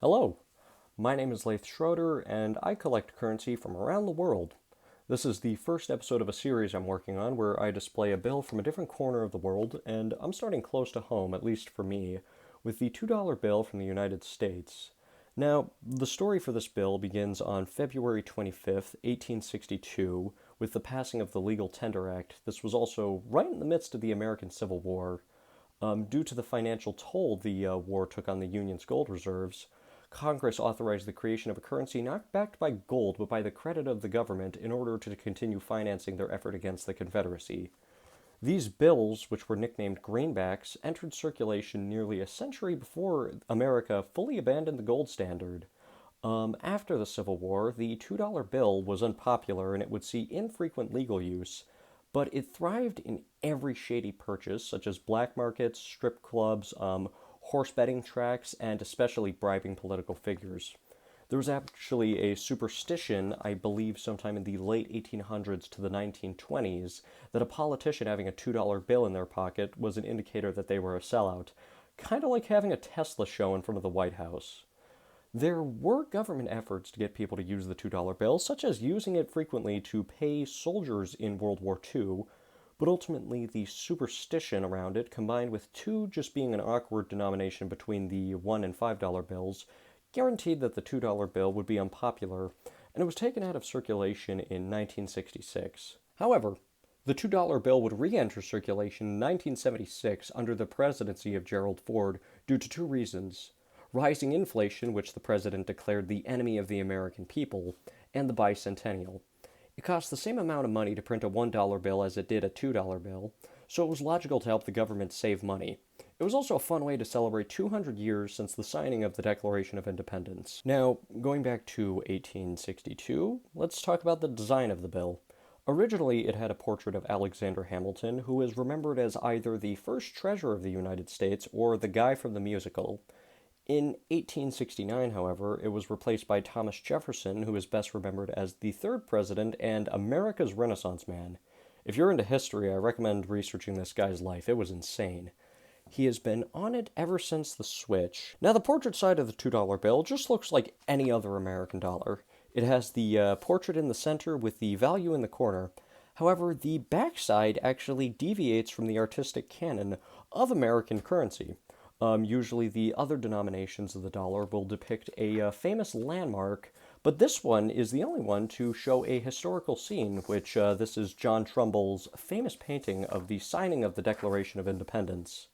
Hello, my name is Laith Schroeder, and I collect currency from around the world. This is the first episode of a series I'm working on where I display a bill from a different corner of the world, and I'm starting close to home, at least for me, with the $2 bill from the United States. Now, the story for this bill begins on February 25th, 1862, with the passing of the Legal Tender Act. This was also right in the midst of the American Civil War. Due to the financial toll the war took on the Union's gold reserves, Congress authorized the creation of a currency not backed by gold but by the credit of the government in order to continue financing their effort against the Confederacy. These bills, which were nicknamed greenbacks, entered circulation nearly a century before America fully abandoned the gold standard. After the Civil War, the $2 bill was unpopular and it would see infrequent legal use, but it thrived in every shady purchase, such as black markets, strip clubs, horse betting tracks, and especially bribing political figures. There was actually a superstition, I believe sometime in the late 1800s to the 1920s, that a politician having a $2 bill in their pocket was an indicator that they were a sellout, kind of like having a Tesla show in front of the White House. There were government efforts to get people to use the $2 bill, such as using it frequently to pay soldiers in World War II, but ultimately the superstition around it, combined with two just being an awkward denomination between the $1 and $5 bills, guaranteed that the $2 bill would be unpopular, and it was taken out of circulation in 1966. However, the $2 bill would re enter circulation in 1976 under the presidency of Gerald Ford due to two reasons: rising inflation, which the president declared the enemy of the American people, and the bicentennial. It cost the same amount of money to print a $1 bill as it did a $2 bill, so it was logical to help the government save money. It was also a fun way to celebrate 200 years since the signing of the Declaration of Independence. Now, going back to 1862, let's talk about the design of the bill. Originally, it had a portrait of Alexander Hamilton, who is remembered as either the first treasurer of the United States or the guy from the musical. In 1869, however, it was replaced by Thomas Jefferson, who is best remembered as the third president and America's Renaissance man. If you're into history, I recommend researching this guy's life. It was insane. He has been on it ever since the switch. Now, the portrait side of the $2 bill just looks like any other American dollar. It has the portrait in the center with the value in the corner. However, the backside actually deviates from the artistic canon of American currency. Usually, the other denominations of the dollar will depict a famous landmark, but this one is the only one to show a historical scene, which this is John Trumbull's famous painting of the signing of the Declaration of Independence.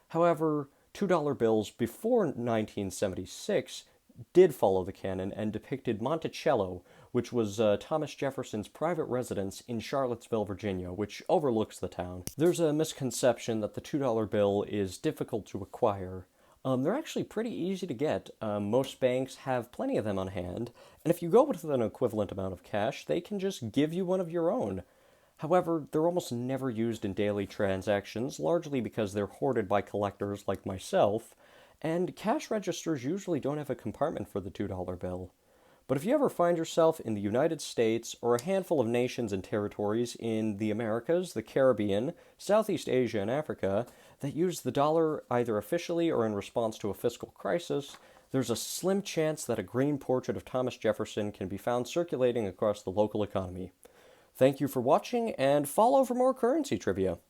However, $2 bills before 1976 did follow the canon and depicted Monticello, which was Thomas Jefferson's private residence in Charlottesville, Virginia, which overlooks the town. There's a misconception that the $2 bill is difficult to acquire. They're actually pretty easy to get. Most banks have plenty of them on hand, and if you go with an equivalent amount of cash, they can just give you one of your own. However, they're almost never used in daily transactions, largely because they're hoarded by collectors like myself, and cash registers usually don't have a compartment for the $2 bill. But if you ever find yourself in the United States or a handful of nations and territories in the Americas, the Caribbean, Southeast Asia, and Africa that use the dollar either officially or in response to a fiscal crisis, there's a slim chance that a green portrait of Thomas Jefferson can be found circulating across the local economy. Thank you for watching, and follow for more currency trivia.